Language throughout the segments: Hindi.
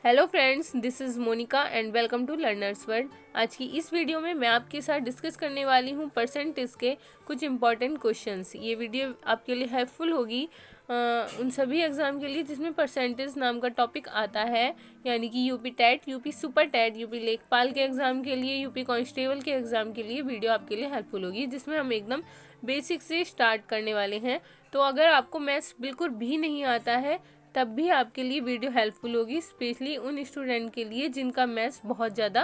Hello friends, this is Monika and welcome to learners world. आज की इस वीडियो में मैं आपके साथ डिस्कस करने वाली हूँ परसेंटेज के कुछ इंपॉर्टेंट क्वेश्चंस। ये वीडियो आपके लिए हेल्पफुल होगी उन सभी एग्ज़ाम के लिए जिसमें परसेंटेज नाम का टॉपिक आता है, यानी कि UP TET, UP super TET, UP लेखपाल के एग्ज़ाम के लिए, यूपी कांस्टेबल के एग्ज़ाम के लिए वीडियो आपके लिए हेल्पफुल होगी, जिसमें हम एकदम बेसिक से स्टार्ट करने वाले हैं। तो अगर आपको मैथ्स बिल्कुल भी नहीं आता है तब भी आपके लिए वीडियो हेल्पफुल होगी, स्पेशली उन स्टूडेंट के लिए जिनका मैथ्स बहुत ज़्यादा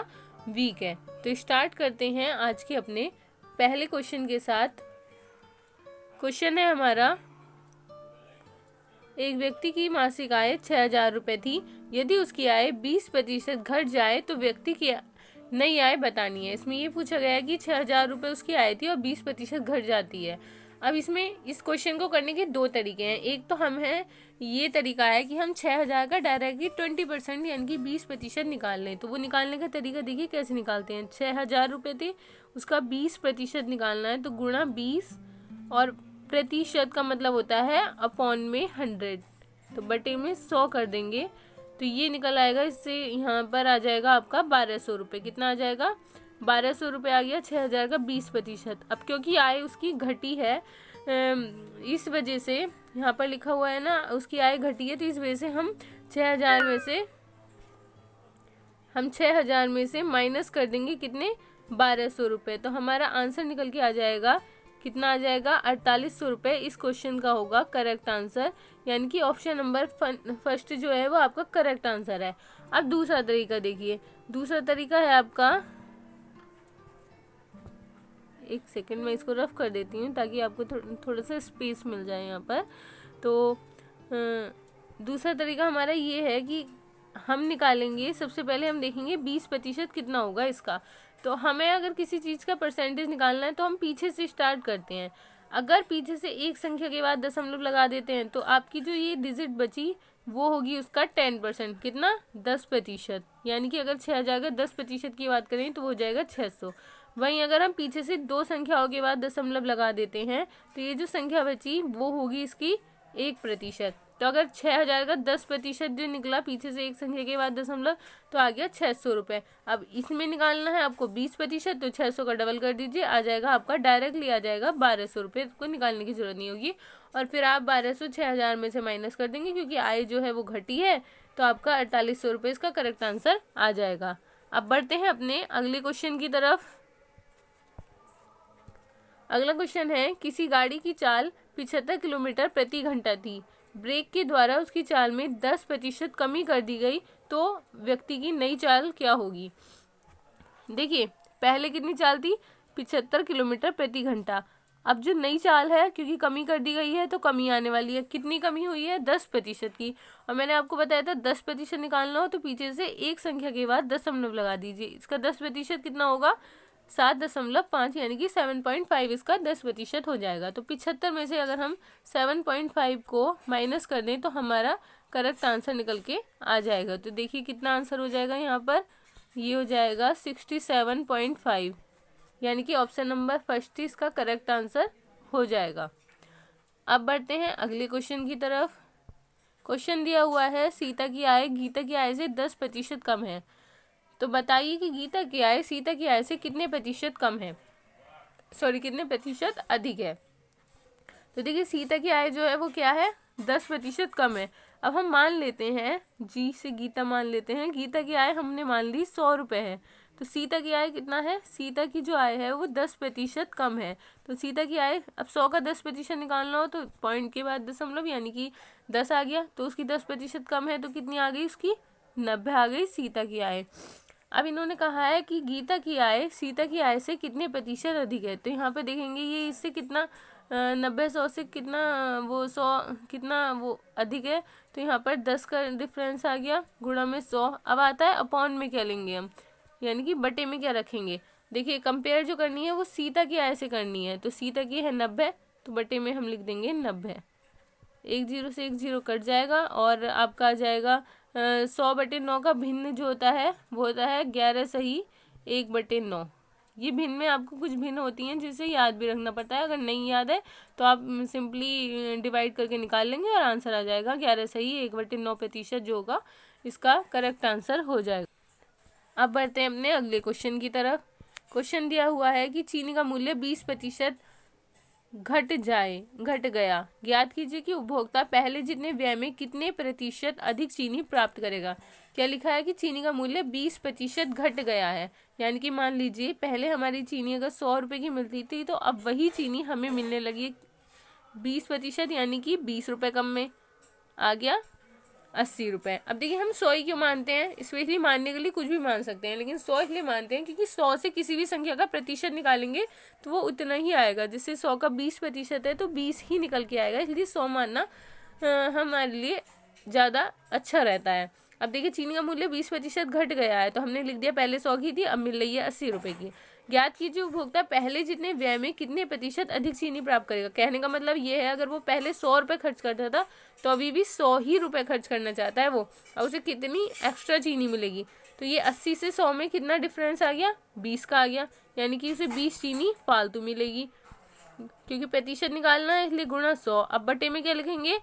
वीक है। तो स्टार्ट करते हैं आज के अपने पहले क्वेश्चन के साथ। क्वेश्चन है हमारा, एक व्यक्ति की मासिक आय 6,000 रुपये थी। यदि उसकी आय 20% घट जाए तो व्यक्ति की नई आय बतानी है। इसमें ये पूछा गया है कि 6,000 रुपये उसकी आय थी और 20% घट जाती है। अब इसमें इस क्वेश्चन को करने के दो तरीके हैं। एक तो हम है, ये तरीका है कि हम 6,000 का डायरेक्टली 20% यानी कि 20% निकाल लें। तो वो निकालने का तरीका देखिए कैसे निकालते हैं। 6,000 रुपये थे, उसका 20% निकालना है, तो गुणा 20 और प्रतिशत का मतलब होता है अपॉन में 100, तो बटे में 100 कर देंगे तो ये निकल आएगा। इससे यहाँ पर आ जाएगा आपका 1,200 रुपये। कितना आ जाएगा? 1,200 रुपये आ गया 6,000 का 20%। अब क्योंकि आय उसकी घटी है, इस वजह से यहाँ पर लिखा हुआ है ना, उसकी आय घटी है, तो इस वजह से हम 6,000 में से माइनस कर देंगे कितने? 1,200 रुपये। तो हमारा आंसर निकल के आ जाएगा, कितना आ जाएगा? 4,800 रुपये। इस क्वेश्चन का होगा करेक्ट आंसर, यानी कि ऑप्शन नंबर फर्स्ट जो है वो आपका करेक्ट आंसर है। अब दूसरा तरीका देखिए। दूसरा तरीका है आपका, एक सेकंड मैं इसको रफ कर देती हूँ ताकि आपको थोड़ा सा स्पेस मिल जाए यहाँ पर। तो दूसरा तरीका हमारा ये है कि हम निकालेंगे, सबसे पहले हम देखेंगे 20% कितना होगा इसका। तो हमें अगर किसी चीज़ का परसेंटेज निकालना है तो हम पीछे से स्टार्ट करते हैं। अगर पीछे से एक संख्या के बाद दशमलव लगा देते हैं तो आपकी जो ये डिजिट बची वो होगी उसका 10%। कितना? 10%। यानी कि अगर 6,000 का 10% की बात करें तो वो हो जाएगा 600। वहीं अगर हम पीछे से दो संख्याओं के बाद दशमलव लगा देते हैं तो ये जो संख्या बची वो होगी इसकी 1%। तो अगर 6,000 का 10% जो निकला पीछे से एक संख्या के बाद दशमलव, तो आ गया 600 रुपये। अब इसमें निकालना है आपको 20%, तो 600 का डबल कर दीजिए, आ जाएगा आपका डायरेक्टली आ जाएगा 1,200 रुपये। को निकालने की जरूरत नहीं होगी। और फिर आप 1,200 6,000 में से माइनस कर देंगे, क्योंकि आय जो है वो घटी है, तो आपका 4,800 रुपये इसका करेक्ट आंसर आ जाएगा। अब बढ़ते हैं अपने अगले क्वेश्चन की तरफ। अगला क्वेश्चन है, किसी गाड़ी की चाल 75 किलोमीटर प्रति घंटा थी। ब्रेक के द्वारा उसकी चाल में 10% कमी कर दी गई, तो व्यक्ति की नई चाल क्या होगी? देखिए, पहले कितनी चाल थी? 75 किलोमीटर प्रति घंटा। अब जो नई चाल है, क्योंकि कमी कर दी गई है तो कमी आने वाली है। कितनी कमी हुई है? 10% की। और मैंने आपको बताया था 10% निकालना हो तो पीछे से एक संख्या के बाद दशमलव लगा दीजिए। इसका 10% कितना होगा? 7.5, यानी कि 7.5 इसका 10% हो जाएगा। तो 75 में से अगर हम 7.5 को माइनस कर दें तो हमारा करेक्ट आंसर निकल के आ जाएगा। तो देखिए कितना आंसर हो जाएगा यहाँ पर, ये हो जाएगा 67.5, यानी कि ऑप्शन नंबर फर्स्ट इसका करेक्ट आंसर हो जाएगा। अब बढ़ते हैं अगले क्वेश्चन की तरफ। क्वेश्चन दिया हुआ है, सीता की आय गीता की आय से 10% कम है, तो बताइए कि गीता की आय सीता की आय से कितने प्रतिशत कम है, कितने प्रतिशत अधिक है। तो देखिए, सीता की आय जो है वो क्या है? 10% कम है। अब हम मान लेते हैं, जी से गीता मान लेते हैं, गीता की आय हमने मान ली 100 रुपये है, तो सीता की आय कितना है? सीता की जो आय है वो 10% कम है। तो सीता की आय, अब 100 का 10% निकालना हो तो पॉइंट के बाद दशमलव, यानी कि 10 आ गया, तो उसकी 10% कम है, तो कितनी आ गई? उसकी 90 आ गई सीता की आय। अब इन्होंने कहा है कि गीता की आय सीता की आय से कितने प्रतिशत अधिक है। तो यहाँ पे देखेंगे ये इससे कितना 90 100 से कितना वो 100 कितना वो अधिक है, तो यहाँ पर 10 का डिफरेंस आ गया, गुणा में 100। अब आता है अपॉन में क्या लेंगे हम, यानी कि बटे में क्या रखेंगे। देखिए, कंपेयर जो करनी है वो सीता की आय से करनी है, तो सीता की है 90, तो बटे में हम लिख देंगे 90। 1 0 से 1 0 कट जाएगा और आपका आ जाएगा 100/9 का भिन्न जो होता है वो होता है 11 सही 1/9, ये भिन्न में आपको कुछ भिन्न होती हैं जिसे याद भी रखना पड़ता है। अगर नहीं याद है तो आप सिंपली डिवाइड करके निकाल लेंगे और आंसर आ जाएगा 11 सही 1/9% जो होगा इसका करेक्ट आंसर हो जाएगा। अब बढ़ते हैं अपने अगले क्वेश्चन की तरफ। क्वेश्चन दिया हुआ है कि चीनी का मूल्य 20% घट गया, ज्ञात कीजिए कि उपभोक्ता पहले जितने व्यय में कितने प्रतिशत अधिक चीनी प्राप्त करेगा। क्या लिखा है कि चीनी का मूल्य 20% घट गया है, यानी कि मान लीजिए पहले हमारी चीनी अगर 100 रुपये की मिलती थी तो अब वही चीनी हमें मिलने लगी 20%, यानी कि 20 रुपये कम में आ गया 80 रुपये। अब देखिए हम 100 ही क्यों मानते हैं, स्पेशली मानने के लिए कुछ भी मान सकते हैं, लेकिन 100 इसलिए मानते हैं क्योंकि 100 से किसी भी संख्या का प्रतिशत निकालेंगे तो वो उतना ही आएगा। जैसे 100 का 20% है तो 20 ही निकल के आएगा, इसलिए 100 मानना हमारे लिए ज़्यादा अच्छा रहता है। अब देखिए चीनी का मूल्य 20% घट गया है तो हमने लिख दिया पहले 100 की थी, अब मिल रही है 80 रुपये की। ज्ञात कीजिए उपभोक्ता पहले जितने व्यय में कितने प्रतिशत अधिक चीनी प्राप्त करेगा। कहने का मतलब ये है अगर वो पहले 100 रुपये खर्च करता था तो अभी भी 100 ही रुपये खर्च करना चाहता है वो, और उसे कितनी एक्स्ट्रा चीनी मिलेगी। तो ये 80 से 100 में कितना डिफरेंस आ गया, 20 का आ गया, यानी कि उसे 20 चीनी फालतू मिलेगी। क्योंकि प्रतिशत निकालना है इसलिए गुणा 100। अब बटे में क्या लिखेंगे,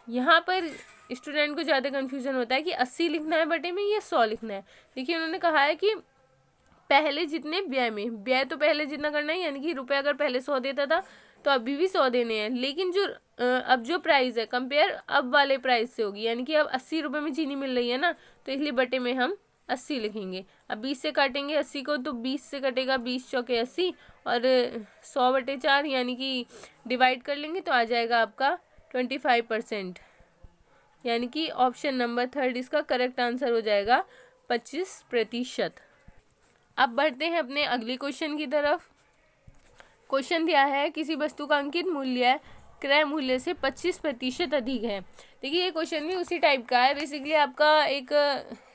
यहाँ पर स्टूडेंट को ज़्यादा कन्फ्यूजन होता है कि 80 लिखना है बटे में या 100 लिखना है। देखिए उन्होंने कहा है कि पहले जितने व्यय में, व्यय तो पहले जितना करना है, यानी कि रुपये अगर पहले 100 देता था तो अभी भी 100 देने हैं, लेकिन जो अब जो प्राइस है कंपेयर अब वाले प्राइस से होगी, यानी कि अब 80 रुपये में चीनी मिल रही है ना, तो इसलिए बटे में हम 80 लिखेंगे। अब 20 से काटेंगे 80 को तो 20 से कटेगा 20 चौके 80 और 100/4 यानी कि डिवाइड कर लेंगे तो आ जाएगा आपका 25%, यानी कि ऑप्शन नंबर 3 इसका करेक्ट आंसर हो जाएगा 25%। अब बढ़ते हैं अपने अगले क्वेश्चन की तरफ। क्वेश्चन दिया है किसी वस्तु का अंकित मूल्य क्रय मूल्य से 25% अधिक है। देखिए ये क्वेश्चन भी उसी टाइप का है, बेसिकली आपका एक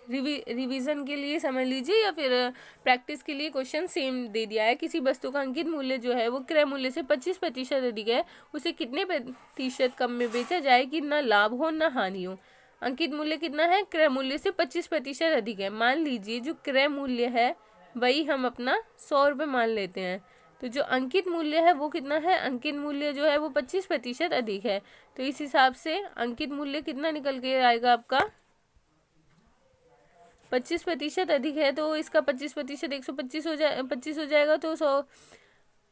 रिवीजन के लिए समझ लीजिए या फिर प्रैक्टिस के लिए क्वेश्चन सेम दे दिया है। किसी वस्तु का अंकित मूल्य जो है वो क्रय मूल्य से 25% अधिक है, उसे कितने प्रतिशत कम में बेचा जाए कि ना लाभ हो ना हानि हो। अंकित मूल्य कितना है, क्रय मूल्य से 25% अधिक है। मान लीजिए जो क्रय मूल्य है वही हम अपना 100 रुपये मान लेते हैं, तो जो अंकित मूल्य है वो कितना है, अंकित मूल्य जो है वो 25% अधिक है। तो इस हिसाब से अंकित मूल्य कितना निकल के आएगा आपका 25% अधिक है, तो इसका 25% 125 हो जाएगा। तो 100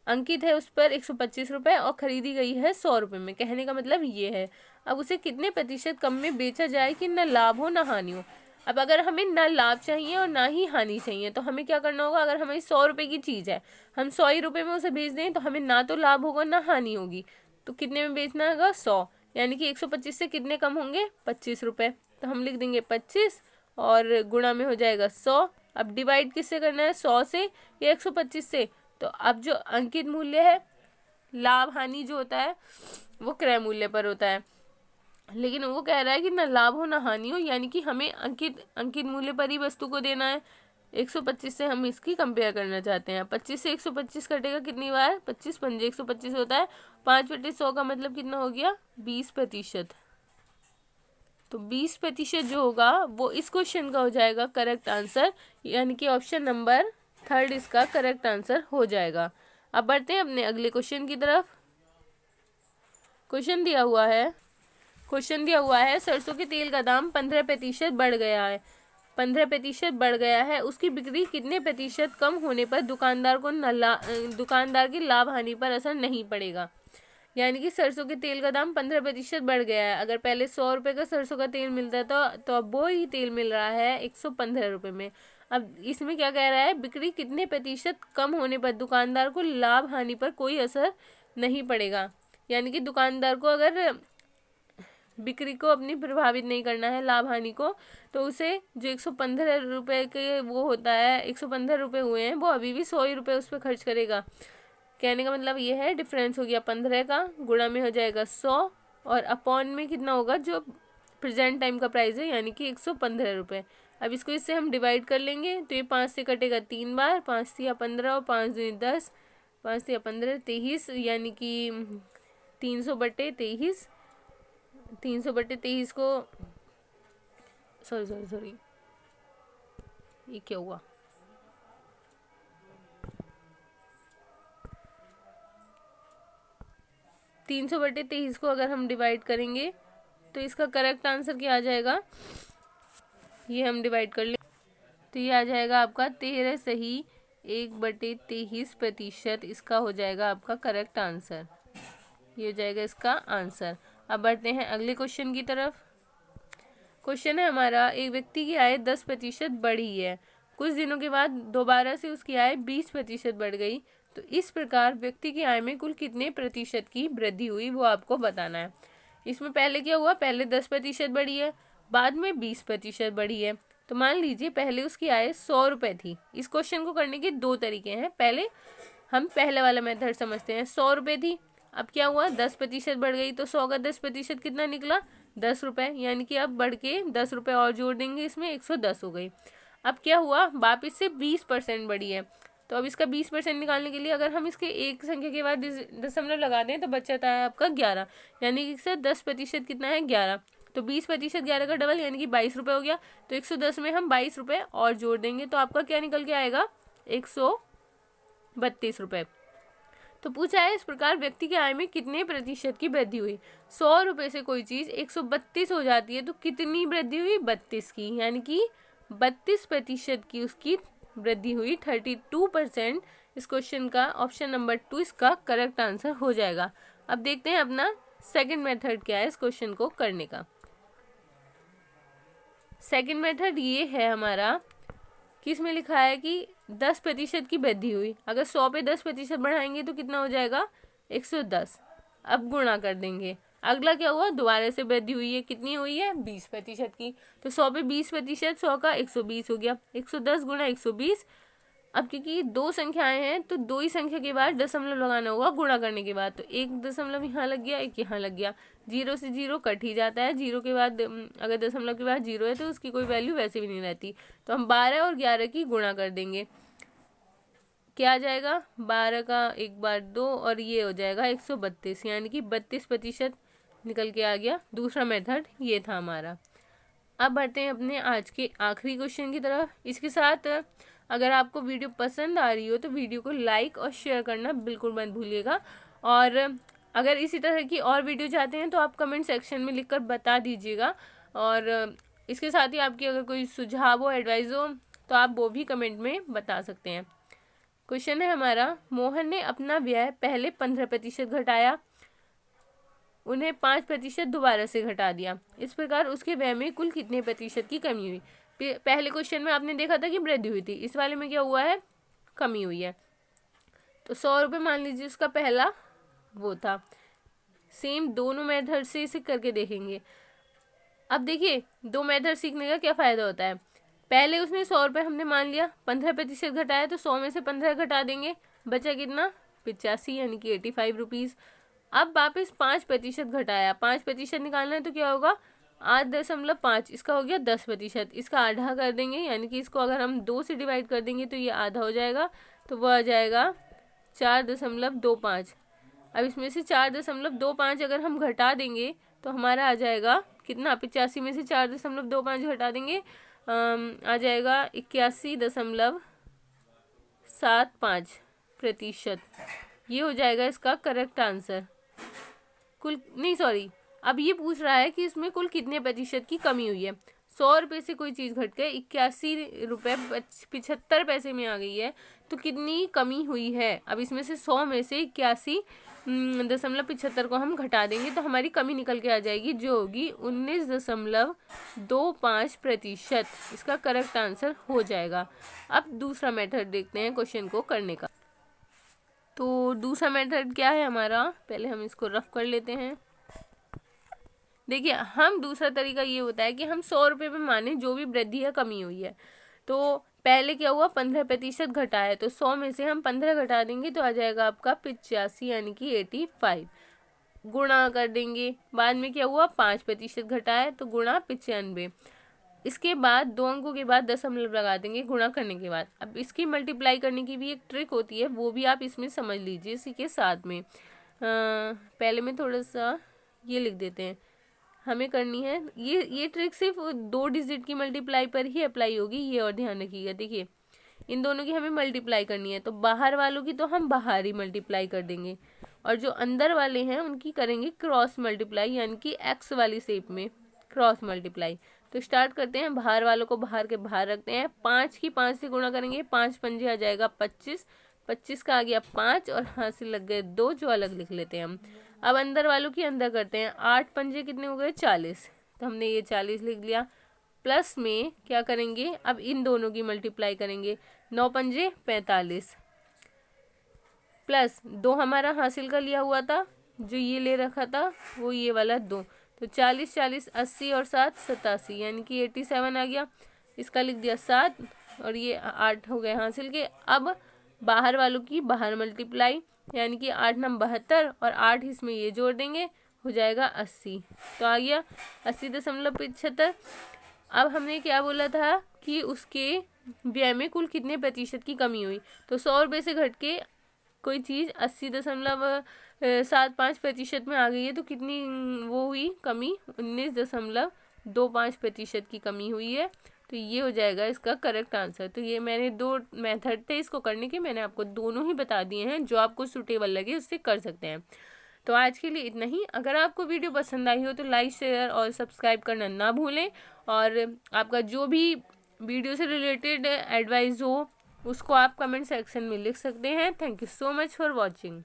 अंकित है उस पर 125 रुपये और खरीदी गई है 100 रुपये में। कहने का मतलब ये है अब उसे कितने प्रतिशत कम में बेचा जाए कि ना लाभ हो ना हानि हो। अब अगर हमें ना लाभ चाहिए और ना ही हानि चाहिए तो हमें क्या करना होगा, अगर हमें 100 रुपये की चीज़ है हम 100 ही रुपये में उसे बेच दें तो हमें ना तो लाभ होगा ना हानि होगी। तो कितने में बेचना होगा 100, यानी कि 125 से कितने कम होंगे 25 रुपये। तो हम लिख देंगे 25 और गुणा में हो जाएगा 100। अब डिवाइड किससे करना है, 100 से या 125 से। तो अब जो अंकित मूल्य है, लाभ हानि जो होता है वो क्रय मूल्य पर होता है, लेकिन वो कह रहा है कि ना लाभ हो ना हानि हो, यानी कि हमें अंकित मूल्य पर ही वस्तु को देना है। 125 से हम इसकी कंपेयर करना चाहते हैं। 25 से 125 कटेगा कितनी बार, 25 पंजे 125 होता है। 5/100 का मतलब कितना हो गया 20%। तो 20% जो होगा वो इस क्वेश्चन का हो जाएगा करेक्ट आंसर, यानी कि ऑप्शन नंबर 3 इसका करेक्ट आंसर हो जाएगा। अब बढ़ते हैं अपने अगले क्वेश्चन की तरफ। क्वेश्चन दिया हुआ है सरसों के तेल का दाम 15% बढ़ गया है, 15% बढ़ गया है, उसकी बिक्री कितने प्रतिशत कम होने पर दुकानदार की लाभ हानि पर असर नहीं पड़ेगा। यानी कि सरसों के तेल का दाम 15% बढ़ गया है। अगर पहले 100 रुपये का सरसों का तेल मिलता था तो अब वो ही तेल मिल रहा है 115 रुपये में। अब इसमें क्या कह रहा है, बिक्री कितने प्रतिशत कम होने पर दुकानदार को लाभ हानि पर कोई असर नहीं पड़ेगा। यानी कि दुकानदार को अगर बिक्री को अपनी प्रभावित नहीं करना है, लाभ हानि को, तो उसे जो 115 रुपये के वो होता है 115 रुपये हुए हैं वो अभी भी 100 ही रुपये उस पर खर्च करेगा। कहने का मतलब ये है डिफरेंस हो गया 15 का, गुणा में हो जाएगा 100 और अपॉन में कितना होगा जो प्रेजेंट टाइम का प्राइस है, यानी कि 115 रुपये। अब इसको इससे हम डिवाइड कर लेंगे तो ये 5 से कटेगा 3 बार, 5 या 15 और 5 दूनी 10, 5 या 15 23, यानी कि 300/23, 300/23 को सॉरी ये क्या हुआ, 300/23 को अगर हम डिवाइड करेंगे तो इसका करेक्ट आंसर क्या आ जाएगा, ये हम डिवाइड कर ले तो ये आ जाएगा आपका 13 सही 1/23%। इसका हो जाएगा आपका करेक्ट आंसर, ये हो जाएगा इसका आंसर। अब बढ़ते हैं अगले क्वेश्चन की तरफ। क्वेश्चन है हमारा, एक व्यक्ति की आय 10% बढ़ी है, कुछ दिनों के बाद दोबारा से उसकी आय 20% बढ़ गई, तो इस प्रकार व्यक्ति की आय में कुल कितने प्रतिशत की वृद्धि हुई वो आपको बताना है। इसमें पहले क्या हुआ, पहले 10% बढ़ी है, बाद में 20% बढ़ी है। तो मान लीजिए पहले उसकी आय 100 रुपये थी। इस क्वेश्चन को करने के दो तरीके हैं। पहले हम पहले वाला मेथड समझते हैं। 100 रुपये थी, अब क्या हुआ 10% बढ़ गई, तो 100 का 10% कितना निकला 10 रुपये, यानी कि अब बढ़ के 10 रुपये और जोड़ देंगे, इसमें 110 हो गई। अब क्या हुआ, वापिस से 20% बढ़ी है, तो अब इसका 20% निकालने के लिए अगर हम इसके एक संख्या के बाद दशमलव लगा दें तो बचता है आपका 11, यानी कि इससे 10% कितना है 11, तो 20% 11 का डबल यानी कि 22 रुपये हो गया। तो 110 में हम 22 रुपये और जोड़ देंगे तो आपका क्या निकल के आएगा 132 रुपये। तो पूछा है इस प्रकार व्यक्ति की आय में कितने प्रतिशत की वृद्धि हुई। 100 रुपये से कोई चीज 132 हो जाती है तो कितनी वृद्धि हुई 32 की, यानी कि 32% की उसकी वृद्धि हुई, 32%। इस क्वेश्चन का ऑप्शन नंबर 2 इसका करेक्ट आंसर हो जाएगा। अब देखते हैं अपना सेकंड मेथड क्या है इस क्वेश्चन को करने का। सेकंड मेथड ये है हमारा कि इसमें लिखा है कि 10% की वृद्धि हुई, अगर 100 पे 10% बढ़ाएंगे तो कितना हो जाएगा 110। अब गुणा कर देंगे। अगला क्या हुआ, दोबारा से वृद्धि हुई है, कितनी हुई है 20% की, तो 100 पे 20%, 100 का 120 हो गया, 110 गुणा 120। अब क्योंकि दो संख्याएं हैं तो दो ही संख्या के बाद दशमलव लगाना होगा गुणा करने के बाद, तो एक दशमलव यहाँ लग गया, एक यहाँ लग गया, 0 से 0 कट ही जाता है, 0 के बाद अगर दशमलव के बाद 0 है तो उसकी कोई वैल्यू वैसे भी नहीं रहती। तो हम 12 और 11 की गुणा कर देंगे, क्या आ जाएगा 12 का एक बार 2 और ये हो जाएगा 132, यानी कि 32% निकल के आ गया। दूसरा मेथड ये था हमारा। अब बढ़ते हैं अपने आज के आखिरी क्वेश्चन की तरफ। इसके साथ अगर आपको वीडियो पसंद आ रही हो तो वीडियो को लाइक और शेयर करना बिल्कुल मत भूलिएगा, और अगर इसी तरह की और वीडियो चाहते हैं तो आप कमेंट सेक्शन में लिखकर बता दीजिएगा, और इसके साथ ही आपकी अगर कोई सुझाव हो एडवाइस हो तो आप वो भी कमेंट में बता सकते हैं। क्वेश्चन है हमारा, मोहन ने अपना व्यय पहले 15% घटाया, उन्हें 5% दोबारा से घटा दिया, इस प्रकार उसके व्यय में कुल कितने प्रतिशत की कमी हुई। पहले क्वेश्चन में आपने देखा था कि वृद्धि हुई थी, इस वाले में क्या हुआ है कमी हुई है। तो 100 रुपये मान लीजिए उसका पहला वो था। सेम दोनों मेथड से इसे करके देखेंगे। अब देखिए दो मेथड सीखने का क्या फायदा होता है, पहले उसने 100 रुपये हमने मान लिया 15% घटाया, तो 100 में से 15 घटा देंगे, बचा कितना 85 यानी कि 85 रुपीज़। अब वापस 5% घटाया, 5% निकालना है तो क्या होगा 8.5, इसका हो गया 10%, इसका आधा कर देंगे, यानी कि इसको अगर हम 2 से डिवाइड कर देंगे तो ये आधा हो जाएगा, तो वह आ जाएगा 4.25। अब इसमें से 4.25 अगर हम घटा देंगे तो हमारा आ जाएगा कितना 85 में से 4.25 घटा देंगे आ जाएगा 81.75%। ये हो जाएगा इसका करेक्ट आंसर। कुल नहीं सॉरी, अब ये पूछ रहा है कि इसमें कुल कितने प्रतिशत की कमी हुई है। 100 रुपये से कोई चीज़ घट के 81 रुपये 75 पैसे में आ गई है, तो कितनी कमी हुई है। अब इसमें से 100 में से 81.75 को हम घटा देंगे तो हमारी कमी निकल के आ जाएगी, जो होगी 19.25%। इसका करेक्ट आंसर हो जाएगा। अब दूसरा मेथड देखते हैं क्वेश्चन को करने का। तो दूसरा मेथड क्या है हमारा, पहले हम इसको रफ कर लेते हैं। देखिए हम दूसरा तरीका ये होता है कि हम 100 रुपये में माने जो भी वृद्धि है कमी हुई है, तो पहले क्या हुआ 15% घटा है, तो 100 में से हम 15 घटा देंगे तो आ जाएगा आपका 85 यानी कि 85, गुणा कर देंगे। बाद में क्या हुआ 5% घटा है तो गुणा 95, इसके बाद 2 अंकों के बाद दशमलव लगा देंगे गुणा करने के बाद। अब इसकी मल्टीप्लाई करने की भी एक ट्रिक होती है, वो भी आप इसमें समझ लीजिए इसी के साथ में। पहले में थोड़ा सा ये लिख देते हैं, हमें करनी है ये ट्रिक सिर्फ 2 डिजिट की मल्टीप्लाई पर ही अप्लाई होगी, ये और ध्यान रखिएगा। देखिए इन दोनों की हमें मल्टीप्लाई करनी है, तो बाहर वालों की तो हम बाहर ही मल्टीप्लाई कर देंगे, और जो अंदर वाले हैं उनकी करेंगे क्रॉस मल्टीप्लाई, यानी कि एक्स वाली शेप में क्रॉस मल्टीप्लाई। तो स्टार्ट करते हैं, बाहर वालों को बाहर के बाहर रखते हैं, 5 की 5 से गुणा करेंगे, 5 पंजे आ जाएगा 25, 25 का आ गया 5 और हाथ से लग गए 2 जो अलग लिख लेते हैं हम। अब अंदर वालों की अंदर करते हैं, 8 पंजे कितने हो गए 40, तो हमने ये 40 लिख लिया। प्लस में क्या करेंगे, अब इन दोनों की मल्टीप्लाई करेंगे, 9 पंजे 45 प्लस 2 हमारा हासिल का लिया हुआ था, जो ये ले रखा था वो ये वाला 2, तो 40 40 80 और 7 87, यानी कि 87 आ गया। इसका लिख दिया 7 और ये 8 हो गए हासिल के। अब बाहर वालों की बाहर मल्टीप्लाई, यानी कि 8 नम 72 और 8 इसमें ये जोड़ देंगे, हो जाएगा 80, तो आ गया 80.75। अब हमने क्या बोला था कि उसके व्यय में कुल कितने प्रतिशत की कमी हुई, तो 100 रुपये से घट के कोई चीज़ 80.75% में आ गई है, तो कितनी वो हुई कमी, 19.25% की कमी हुई है। तो ये हो जाएगा इसका करेक्ट आंसर। तो ये मैंने 2 मेथड थे इसको करने के, मैंने आपको दोनों ही बता दिए हैं, जो आपको सूटेबल लगे उससे कर सकते हैं। तो आज के लिए इतना ही। अगर आपको वीडियो पसंद आई हो तो लाइक शेयर और सब्सक्राइब करना ना भूलें, और आपका जो भी वीडियो से रिलेटेड एडवाइस हो उसको आप कमेंट सेक्शन में लिख सकते हैं। Thank you so much for watching.